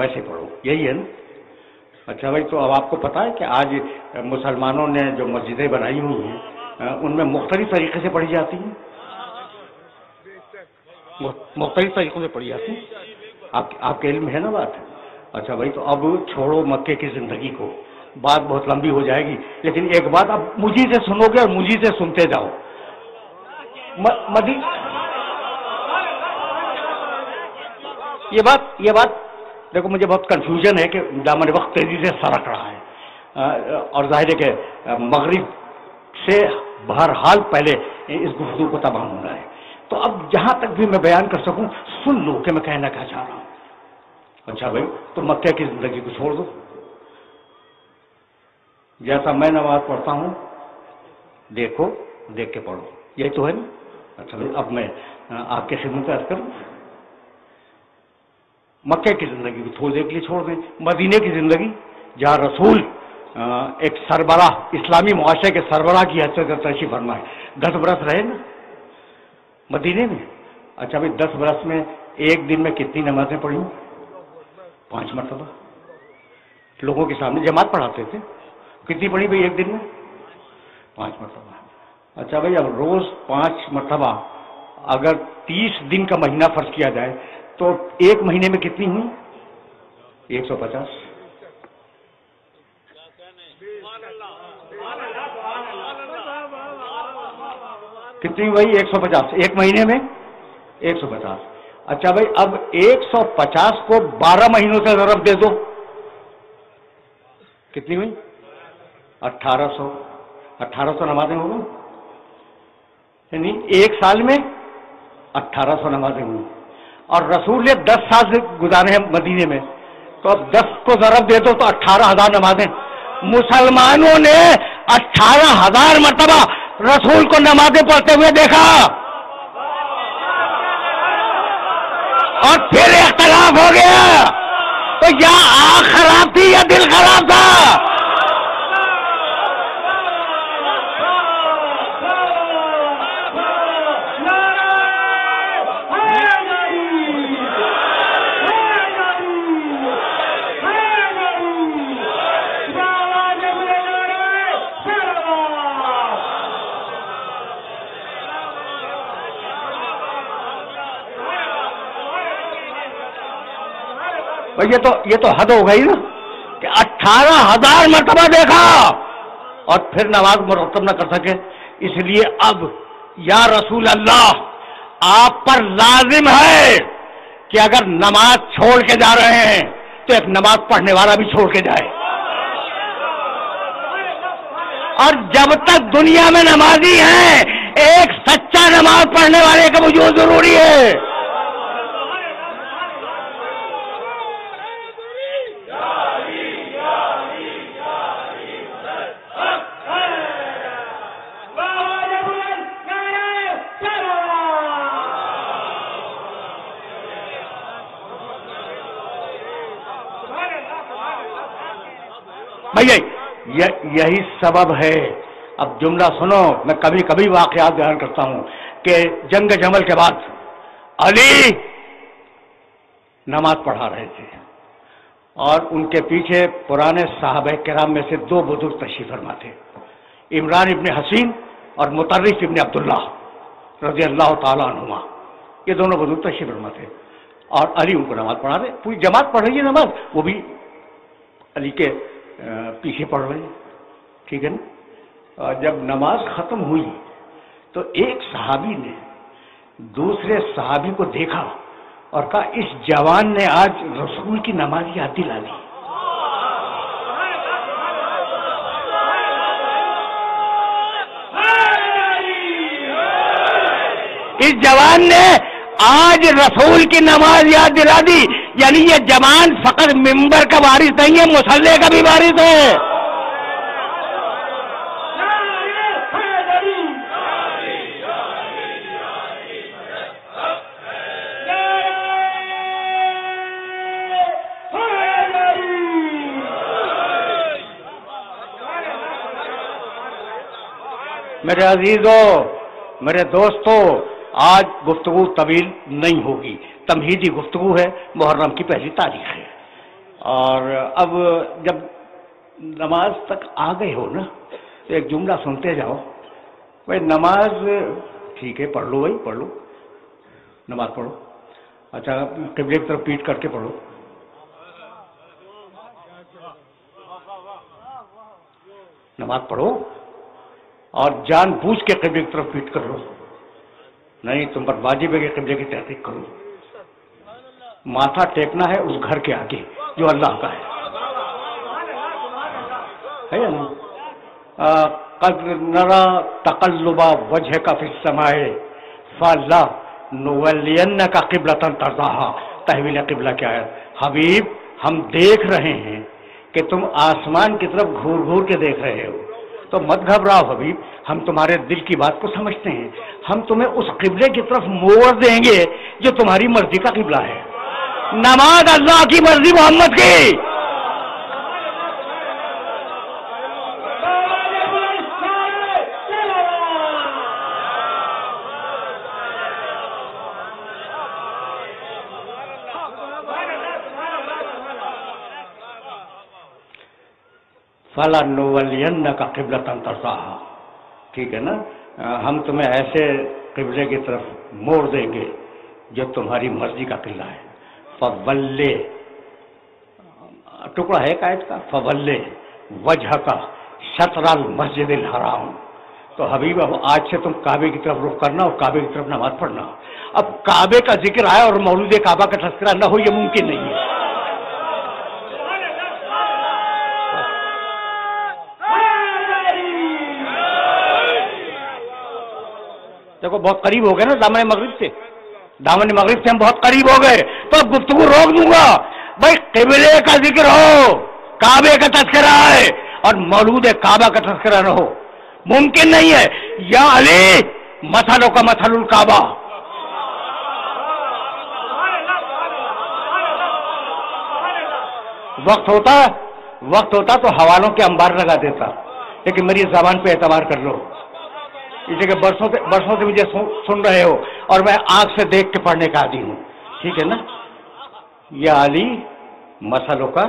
ویسے پڑھو، یہی ہے نا؟ اچھا بھائی، تو اب آپ کو پتا ہے کہ آج مسلمانوں نے جو مسجدیں بنائی ہوئی ہیں ان میں مختلف طریقے سے پڑھی جاتی ہیں، مختلف طریقوں سے پڑھی جاتی ہیں. آپ کے علم ہے نا بات؟ اچھا بھائی، تو اب چھوڑو مکے کی زندگی کو، بات بہت لمبی ہو جائے گی، لیکن ایک بات اب مجھے سے سنو گے اور مجھے سے سنتے جاؤ. یہ بات دیکھو، مجھے بہت کنفیوژن ہے کہ دامن وقت تیزی سے سرک رہا ہے اور ظاہر ہے کہ مغرب سے بہرحال پہلے اس گفتگو کو تمام ہونا ہے. تو اب جہاں تک بھی میں بیان کر سکوں سن لو کہ میں کہنا کیا چاہ رہا ہوں. اچھا بھائی، تو مکہ کی زندگی کو چھوڑ دو، جیسا میں نماز پڑھتا ہوں دیکھو، دیکھ کے پڑھو، یہی تو ہے نا؟ اچھا بھائی، اب میں آپ کے خدمت عرض کروں، مکہ کی زندگی کو تھوڑی دیر کے لیے چھوڑ دیں. مدینے کی زندگی جہاں رسول ایک سربراہ، اسلامی معاشرے کے سربراہ کی حیثیت سے تشریف فرما ہے، 10 برس رہے نا مدینے میں. اچھا بھائی، 10 برس میں ایک دن میں کتنی نمازیں پڑھی؟ 5 مرتبہ. لوگوں کے سامنے جماعت پڑھاتے تھے، کتنی پڑھی بھائی ایک دن میں؟ 5 مرتبہ. اچھا بھائی، اب روز 5 مرتبہ اگر 30 دن کا مہینہ فرض کیا جائے تو ایک مہینے میں کتنی ہوئی؟ 150. کتنی ہوئی؟ 150. ایک مہینے میں 150. اچھا بھائی، اب 150 کو 12 مہینوں سے ضرب دے دو، کتنی ہوئی؟ 1800. 1800 نمازیں ہو گئی، یعنی ایک سال میں 1800 نمازیں ہوئی. اور رسول نے 10 سال سے گزارے ہیں مدینے میں، تو اب 10 کو ضرب دے دو تو 18,000 نمازیں. مسلمانوں نے 18,000 مرتبہ رسول کو نمازیں پڑھتے ہوئے دیکھا، اور پھر اختلاف ہو گیا. تو یا آنکھ خراب تھی یا دل خراب تھا؟ یہ تو حد ہو گئی نا کہ 18,000 مرتبہ دیکھا اور پھر نماز مرتب نہ کر سکے. اس لیے اب یا رسول اللہ، آپ پر لازم ہے کہ اگر نماز چھوڑ کے جا رہے ہیں تو ایک نماز پڑھنے والا بھی چھوڑ کے جائے. اور جب تک دنیا میں نمازی ہیں ایک سچا نماز پڑھنے والے کا وجود ضروری ہے. بھائی یہی سبب ہے. اب جملہ سنو، میں کبھی کبھی واقعات بیان کرتا ہوں کہ جنگ جمل کے بعد علی نماز پڑھا رہے تھے اور ان کے پیچھے پرانے صحابہ کرام میں سے 2 بزرگ تشریف فرما تھے، عمران ابن حسین اور مطرف ابن عبداللہ رضی اللہ تعالیٰ عنہما. یہ دونوں بزرگ تشریف فرما تھے. اور علی ان کو نماز پڑھا رہے، پوری جماعت پڑھ رہی ہے نماز، وہ بھی علی کے پیچھے پڑھ رہے ہیں، ٹھیک ہے نا. اور جب نماز ختم ہوئی تو ایک صحابی نے دوسرے صحابی کو دیکھا اور کہا اس جوان نے آج رسول کی نماز یاد دلا دی. اس جوان نے آج رسول کی نماز یاد دلا دی. یعنی یہ جوان فقط ممبر کا وارث نہیں ہے، مصلی کا بھی وارث ہے. میرے عزیزوں، میرے دوستوں، آج گفتگو طویل نہیں ہوگی، تمہیدی گفتگو ہے، محرم کی پہلی تاریخ ہے. اور اب جب نماز تک آ گئے ہو نا تو ایک جملہ سنتے جاؤ. بھائی نماز ٹھیک ہے، پڑھ لو، بھائی پڑھ لو، نماز پڑھو. اچھا قبلے کی طرف پیٹ کر کے پڑھو. نماز پڑھو اور جان بوجھ کے قبلے کی طرف پیٹ کر لو. نہیں، تم پر واجب ہے کہ قبلے کی تحقیق کرو. ماتھا ٹیکنا ہے اس گھر کے آگے جو اللہ کا ہے نا. قد نرا تقلب وجهك في السماء فلنولینک قبلۃ ترضاها. تحویل قبلہ کیا ہے؟ حبیب ہم دیکھ رہے ہیں کہ تم آسمان کی طرف گھور گھور کے دیکھ رہے ہو، تو مت گھبراؤ حبیب، ہم تمہارے دل کی بات کو سمجھتے ہیں. ہم تمہیں اس قبلے کی طرف موڑ دیں گے جو تمہاری مرضی کا قبلہ ہے. نماز اللہ کی مرضی محمد کی. فَلَنُوَلِّيَنَّكَ قِبْلَةً تَرْضَاهَا. ٹھیک ہے نا، ہم تمہیں ایسے قبلے کی طرف موڑ دیں گے جو تمہاری مرضی کا قبلہ ہے. فَوَلِّ ٹکڑا ہے آیت کا، فَوَلِّ وَجْهَكَ شَطْرَ الْمَسْجِدِ الْحَرَامِ. تو حبیب اب آج سے تم کعبے کی طرف رخ کرنا اور کعبے کی طرف نماز پڑھنا. اب کعبے کا ذکر آیا اور مولود کعبہ کا تذکرہ نہ ہو، یہ ممکن نہیں ہے. دیکھو بہت قریب ہو گئے نا دامن مغرب سے، دامن مغرب سے ہم بہت قریب ہو گئے، تو اب گفتگو روک دوں گا. بھائی قبلے کا ذکر ہو، کعبے کا تذکرہ ہے اور مولود کعبہ کا تذکرہ نہ ہو، ممکن نہیں ہے. یا علی مثلوں کا مثل الکعبہ. وقت ہوتا تو حوالوں کے انبار لگا دیتا، لیکن میری زبان پہ اعتبار کر لو. اس لیے کہ برسوں سے مجھے سن رہے ہو اور میں آنکھ سے دیکھ کے پڑھنے کا عادی ہوں، ٹھیک ہے نا. یا علی مثلوں کا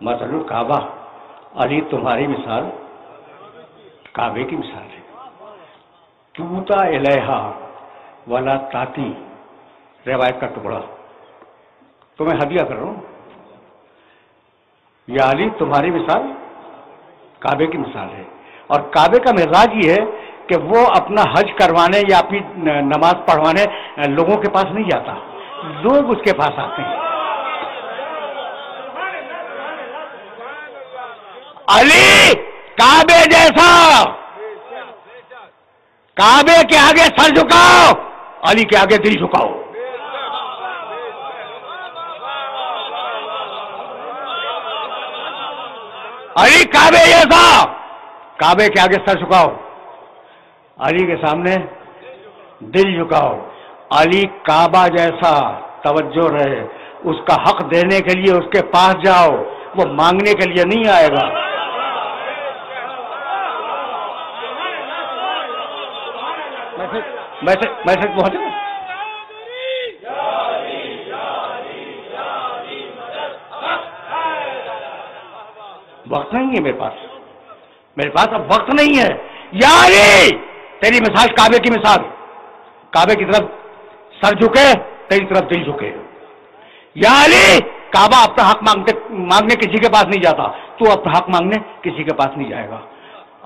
مثل الکعبہ. علی تمہاری مثال کعبے کی مثال ہے. توتا الیہا ولا تاتی، روایت کا ٹکڑا تمہیں ہدیہ کر رہا ہوں. یا علی تمہاری مثال کعبے کی مثال ہے. اور کعبے کا مزاج یہ ہے کہ وہ اپنا حج کروانے یا اپنی نماز پڑھوانے لوگوں کے پاس نہیں جاتا، لوگ اس کے پاس آتے ہیں. علی کعبے جیسا، کعبے کے آگے سر جھکاؤ، علی کے آگے دل جھکاؤ. علی کعبے جیسا، کعبے کے آگے سر جھکاؤ، علی کے سامنے دل جھکاؤ. علی کعبہ جیسا، توجہ رہے، اس کا حق دینے کے لیے اس کے پاس جاؤ، وہ مانگنے کے لیے نہیں آئے گا. میسج پہنچے گا. وقت نہیں ہے میرے پاس اب وقت نہیں ہے. یا علی تیری مثال کعبے کی مثال، کعبے کی طرف سر جھکے، تیری طرف دل جھکے. یا علی کعبہ اپنا حق مانگنے کسی کے پاس نہیں جاتا، تو اپنا حق مانگنے کسی کے پاس نہیں جائے گا۔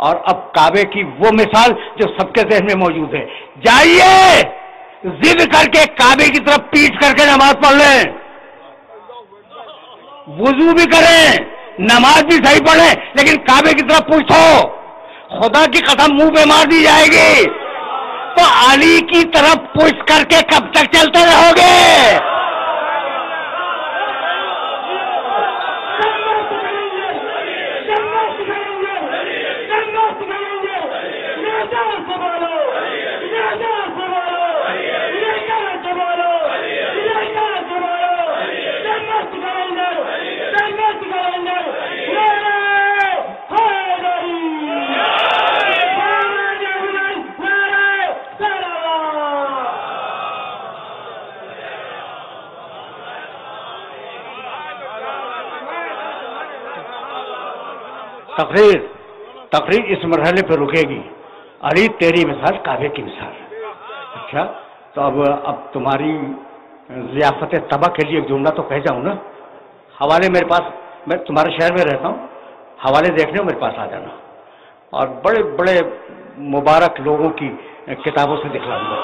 اور اب کعبے کی وہ مثال جو سب کے ذہن میں موجود ہے، جائیے ضد کر کے کعبے کی طرف پیٹ کر کے نماز پڑھ لیں، وضو بھی کریں، نماز بھی صحیح پڑھیں، لیکن کعبے کی طرف پوچھو، خدا کی قسم منہ پہ مار دی جائے گی۔ تو علی کی طرف پوچھ کر کے کب تک چلتے رہو گے؟ تقریر اس مرحلے پہ رکے گی، علی تیری مثال کعبے کی مثال۔ اچھا تو اب تمہاری ضیافت طبع کے لیے ایک جملہ تو کہہ جاؤں نا۔ حوالے میرے پاس، میں تمہارے شہر میں رہتا ہوں، حوالے دیکھنے ہو میرے پاس آ جانا، اور بڑے بڑے مبارک لوگوں کی کتابوں سے دکھلاؤں گا۔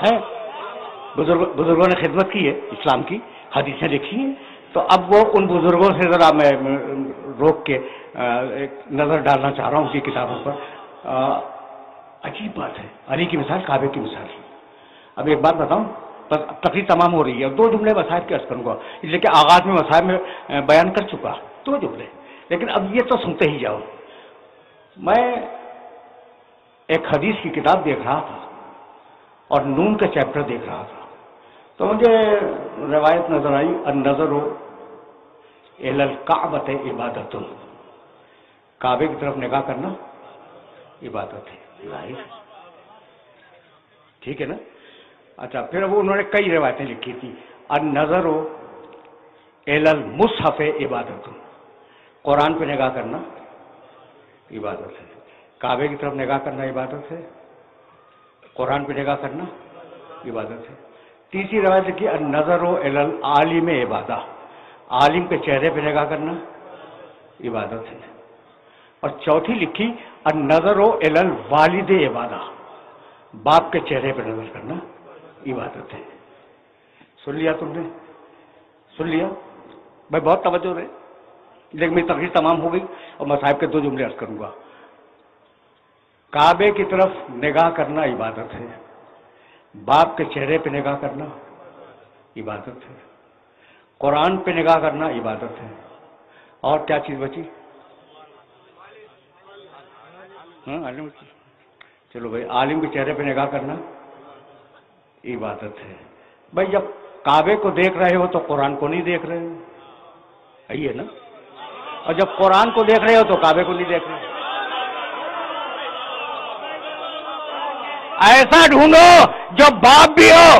ہے بزرگوں نے خدمت کی ہے اسلام کی، حدیثیں لکھی ہیں، تو اب وہ ان بزرگوں سے ذرا میں روک کے ایک نظر ڈالنا چاہ رہا ہوں ان کی کتابوں پر۔ عجیب بات ہے، علی کی مثال کعبے کی مثال ہے۔ اب ایک بات بتاؤں، بس تقریر تمام ہو رہی ہے، دو جملے مصائب کے عرض کروں گا، اس لیے کہ آغاز میں مصائب میں بیان کر چکا، دو جملے، لیکن اب یہ تو سنتے ہی جاؤ۔ میں ایک حدیث کی کتاب دیکھ رہا تھا اور نون کا چیپٹر دیکھ رہا تھا، تو مجھے روایت نظر آئی، النظر الی الکعبۃ عبادۃ، کعبے کی طرف نگاہ کرنا عبادت ہے۔ ٹھیک ہے نا؟ اچھا پھر وہ انہوں نے کئی روایتیں لکھی تھی، النظر الی المصحف عبادت، قرآن پہ نگاہ کرنا عبادت ہے، کعبے کی طرف نگاہ کرنا عبادت ہے، قرآن پہ نگاہ کرنا عبادت ہے۔ تیسری روایت لکھی النظر الی العالم عبادہ، عالم کے چہرے پہ نگاہ کرنا عبادت ہے، اور چوتھی لکھی النظر الی الوالد عبادہ، باپ کے چہرے پہ نظر کرنا عبادت ہے۔ سن لیا تم نے؟ سن لیا بھائی؟ بہت توجہ رہے، لیکن میری تقریر تمام ہو گئی اور مصائب کے دو جملے عرض کروں گا۔ کعبے کی طرف نگاہ کرنا عبادت ہے، باپ کے چہرے پہ نگاہ کرنا عبادت ہے، قرآن پہ نگاہ کرنا عبادت ہے، اور کیا چیز بچی؟ عالم، چلو بھائی، عالم کے چہرے پہ نگاہ کرنا عبادت ہے۔ بھائی جب کعبے کو دیکھ رہے ہو تو قرآن کو نہیں دیکھ رہے ہو، یہی ہے نا؟ اور جب قرآن کو دیکھ رہے ہو تو کعبے کو نہیں دیکھ رہے۔ ایسا ڈھونڈو جو باپ بھی ہو،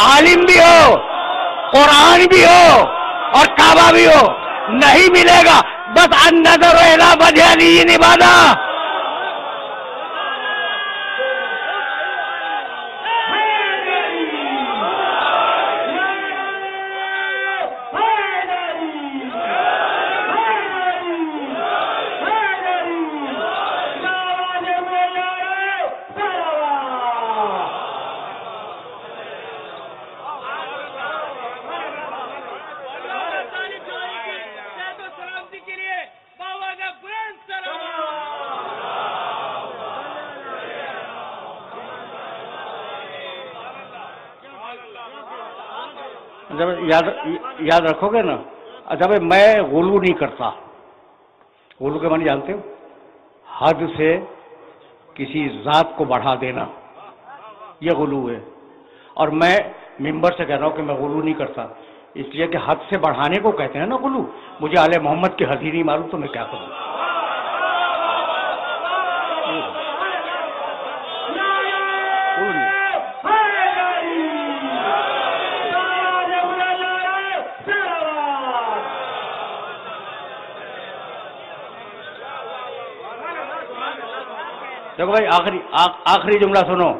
عالم بھی ہو، قرآن بھی ہو اور کعبہ بھی ہو، نہیں ملے گا، بس النظر الی وجہ علی عبادہ۔ جب یاد رکھو گے نا، اچھا بھائی میں غلو نہیں کرتا، غلو کے معنی جانتے ہو؟ حد سے کسی ذات کو بڑھا دینا، یہ غلو ہے، اور میں ممبر سے کہہ رہا ہوں کہ میں غلو نہیں کرتا، اس لیے کہ حد سے بڑھانے کو کہتے ہیں نا غلو۔ مجھے آل محمد کی حد ہی نہیں معلوم تو میں کیا کروں؟ دیکھو بھائی آخری جملہ سنو،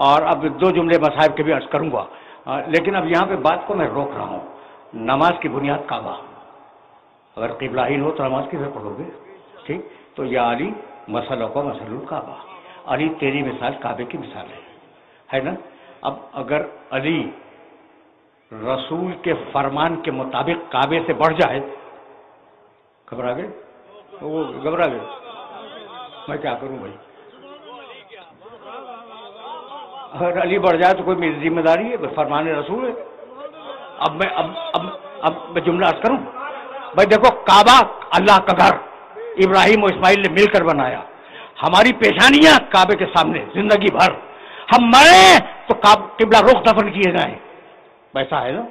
اور اب 2 جملے مصاحب کے بھی عرض کروں گا، لیکن اب یہاں پہ بات کو میں روک رہا ہوں۔ نماز کی بنیاد کعبہ، اگر قبلہین ہو تو نماز کدھر پڑھو گے؟ ٹھیک، تو یا علی مسلوں کو مسل الکعبہ، علی تیری مثال کعبے کی مثال ہے نا؟ اب اگر علی رسول کے فرمان کے مطابق کعبے سے بڑھ جائے، گھبرا گئے؟ وہ گھبرا گئے، میں کیا کروں بھائی؟ اگر علی بڑھ جائے تو کوئی میری ذمہ داری ہے؟ فرمان رسول ہے۔ اب میں جملہ عرض کروں بھائی، دیکھو کعبہ اللہ کا گھر ابراہیم و اسماعیل نے مل کر بنایا، ہماری پیشانیاں کعبے کے سامنے زندگی بھر، ہم مریں تو قبلہ رخ دفن کیے جائیں، ویسا ہے نا؟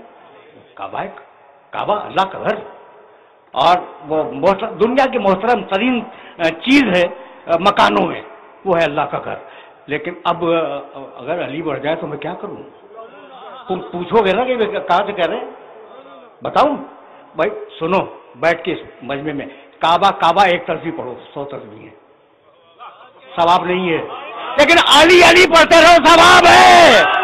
کعبہ اللہ کا گھر، اور وہ دنیا کی محترم ترین چیز ہے مکانوں میں، وہ ہے اللہ کا گھر۔ لیکن اب اگر علی بڑھ جائے تو میں کیا کروں؟ تم پوچھو گے نا کہ کہاں سے کہہ رہے ہیں، بتاؤں؟ بھائی سنو بیٹھ کے اس مجمع میں، کعبہ ایک طرفی پڑھو، 100 طرفی ہے، ثواب نہیں ہے، لیکن علی علی پڑھتے رہو، ثواب ہے۔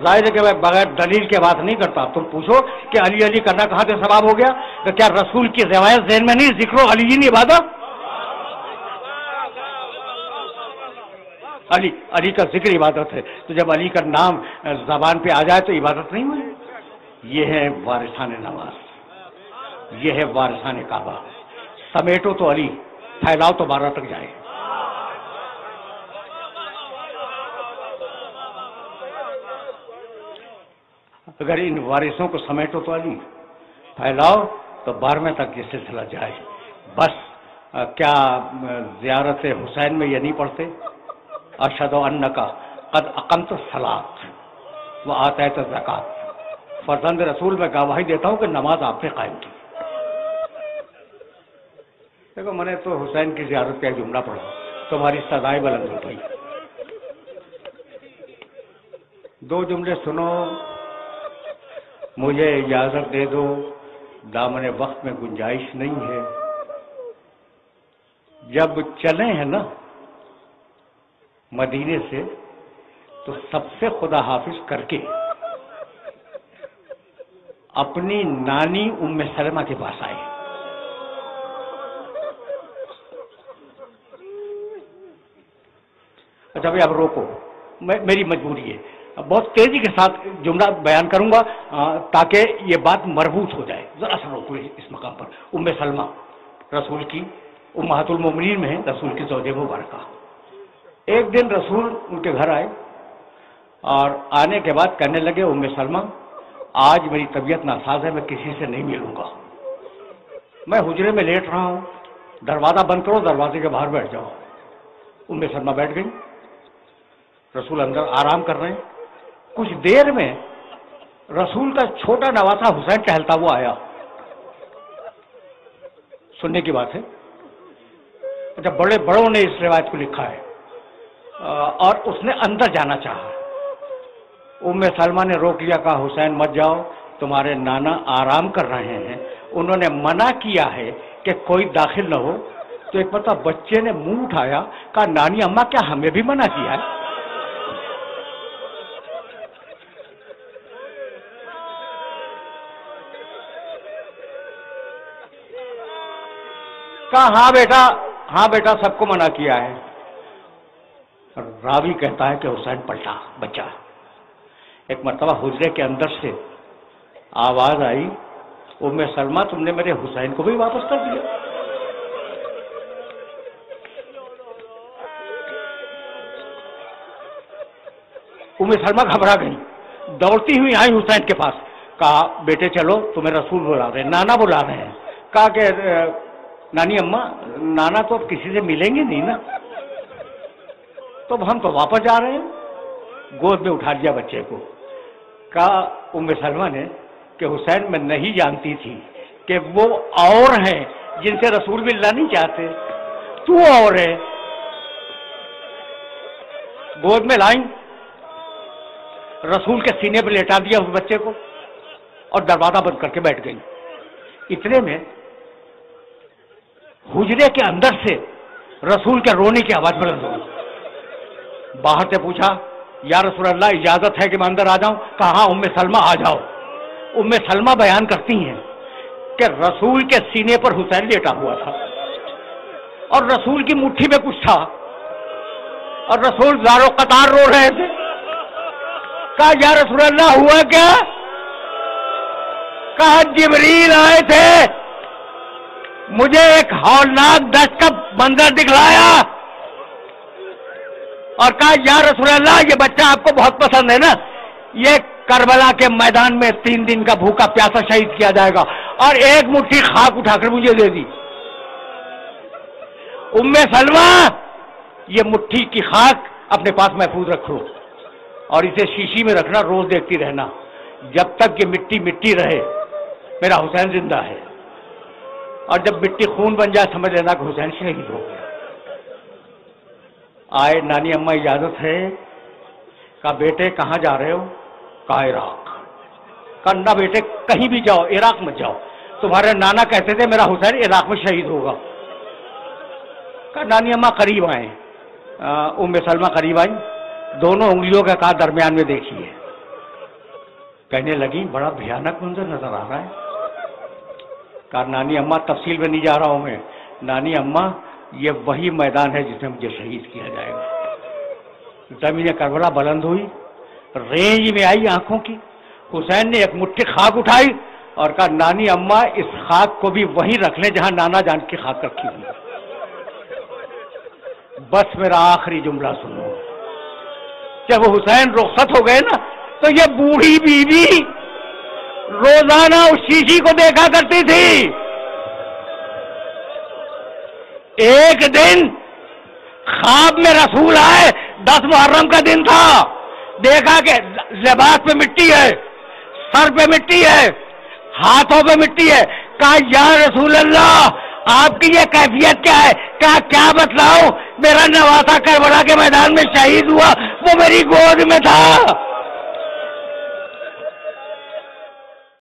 ظاہر ہے کہ میں بغیر دلیل کے بات نہیں کرتا۔ تم پوچھو کہ علی علی کرنا کہاں سے ثواب ہو گیا؟ تو کیا رسول کی روایت ذہن میں نہیں؟ ذکر علی نہیں عبادت؟ علی کا ذکر عبادت ہے، تو جب علی کا نام زبان پہ آ جائے تو عبادت نہیں ہوئی؟ یہ ہے وارثان نماز، یہ ہے وارثان کعبہ۔ سمیٹو تو علی، پھیلاؤ تو 12 تک جائے۔ اگر ان وارثوں کو سمیٹو تو علی، پھیلاؤ تو 12ویں تک یہ سلسلہ جائے۔ بس کیا زیارت حسین میں یہ نہیں پڑھتے؟ اشہد انک قد اقمت الصلاۃ وآتیت الزکوٰۃ، فرزند رسول میں گواہی دیتا ہوں کہ نماز آپ نے قائم کی۔ دیکھو میں نے تو حسین کی زیارت کا جملہ پڑھا، تمہاری صدائیں بلند ہو گئی۔ 2 جملے سنو، مجھے اجازت دے دو، دامن وقت میں گنجائش نہیں ہے۔ جب چلے ہیں نا مدینے سے تو سب سے خدا حافظ کر کے اپنی نانی ام سلمہ کے پاس آئے۔ اچھا بھائی اب روکو، میری مجبوری ہے، بہت تیزی کے ساتھ جملہ بیان کروں گا تاکہ یہ بات مربوط ہو جائے۔ ذرا سا روکو اس مقام پر۔ ام سلمہ رسول کی امہات المومنین میں ہیں، رسول کی زوجہ مبارکہ۔ ایک دن رسول ان کے گھر آئے اور آنے کے بعد کہنے لگے، ام سلمہ آج میری طبیعت ناساز ہے، میں کسی سے نہیں ملوں گا، میں حجرے میں لیٹ رہا ہوں، دروازہ بند کرو، دروازے کے باہر بیٹھ جاؤ۔ ام سلمہ بیٹھ گئی، رسول اندر آرام کر رہے ہیں۔ کچھ دیر میں رسول کا چھوٹا نواسا حسین ٹہلتا ہوا آیا، سننے کی بات ہے۔ اچھا بڑوں نے اس روایت کو لکھا ہے، اور اس نے اندر جانا چاہا، ام سلمہ نے روک لیا، کہا حسین مت جاؤ، تمہارے نانا آرام کر رہے ہیں، انہوں نے منع کیا ہے کہ کوئی داخل نہ ہو۔ تو ایک مرتبہ بچے نے منہ اٹھایا، کہا نانی اماں کیا ہمیں بھی منع کیا ہے؟ کہا ہاں بیٹا سب کو منع کیا ہے۔ راوی کہتا ہے کہ حسین پلٹا بچہ۔ ایک مرتبہ حجرے کے اندر سے آواز آئی، ام سلمہ تم نے میرے حسین کو بھی واپس کر دیا۔ ام سلمہ گھبرا گئی، دوڑتی ہوئی آئی حسین کے پاس، کہا بیٹے چلو تمہیں رسول بلا رہے ہیں، نانا بلا رہے ہیں۔ کہا کہ نانی اماں نانا تو اب کسی سے ملیں گے نہیں نا، تو ہم تو واپس جا رہے ہیں. گود میں اٹھا لیا بچے کو. کہا ام سلمہ نے کہ حسین میں نہیں جانتی تھی کہ وہ اور ہیں جن سے رسول ملنا نہیں چاہتے، تو اور ہے. گود میں لائیں، رسول کے سینے پہ لیٹا دیا اس بچے کو اور دروازہ بند کر کے بیٹھ گئی. اتنے میں حجرے کے اندر سے رسول کے رونے کی آواز بلند ہوئی. باہر سے پوچھا یا رسول اللہ اجازت ہے کہ میں اندر آ جاؤں؟ کہا ام سلمہ آ جاؤ. ام سلمہ بیان کرتی ہیں کہ رسول کے سینے پر حسین لیٹا ہوا تھا اور رسول کی مٹھی میں کچھ تھا اور رسول زارو قطار رو رہے تھے. کہا یا رسول اللہ ہوا کیا؟ کہا جبریل آئے تھے، مجھے ایک ہولناک دشت کا منظر دکھلایا اور کہا یا رسول اللہ یہ بچہ آپ کو بہت پسند ہے نا، یہ کربلا کے میدان میں 3 دن کا بھوکا پیاسا شہید کیا جائے گا، اور ایک مٹھی خاک اٹھا کر مجھے دے دی. ام سلمہ یہ مٹھی کی خاک اپنے پاس محفوظ رکھو اور اسے شیشی میں رکھنا، روز دیکھتی رہنا، جب تک یہ مٹی مٹی رہے میرا حسین زندہ ہے، اور جب مٹی خون بن جائے سمجھ لینا کہ حسین شہید ہو گیا. آئے نانی اماں اجازت ہے؟ کہا بیٹے کہاں جا رہے ہو؟ کہا عراق. کہا نہ بیٹے کہیں بھی جاؤ، عراق مت جاؤ، تمہارے نانا کہتے تھے میرا حسین عراق میں شہید ہوگا. کہا نانی اماں قریب آئیں. ام سلمہ قریب آئیں، دونوں انگلیوں کا کہا درمیان میں دیکھیے. کہنے لگی بڑا بھیانک منظر نظر آ رہا ہے. کہا نانی اماں تفصیل میں نہیں جا رہا ہوں میں، نانی اماں یہ وہی میدان ہے جس میں مجھے شہید کیا جائے گا. زمین کربلا بلند ہوئی، رینج میں آئی آنکھوں کی. حسین نے ایک مٹھی خاک اٹھائی اور کہا نانی اماں اس خاک کو بھی وہیں رکھ لیں جہاں نانا جان کی خاک رکھی ہوئی. بس میرا آخری جملہ سنو. جب حسین رخصت ہو گئے نا تو یہ بوڑھی بیوی روزانہ اس شیشی کو دیکھا کرتی تھی. ایک دن خواب میں رسول آئے، 10 محرم کا دن تھا، دیکھا کہ لباس پہ مٹی ہے، سر پہ مٹی ہے، ہاتھوں پہ مٹی ہے. کہا یا رسول اللہ آپ کی یہ کیفیت کیا ہے؟ کہا کیا بتلاؤں، میرا نواسا کربلا کے میدان میں شہید ہوا، وہ میری گود میں تھا.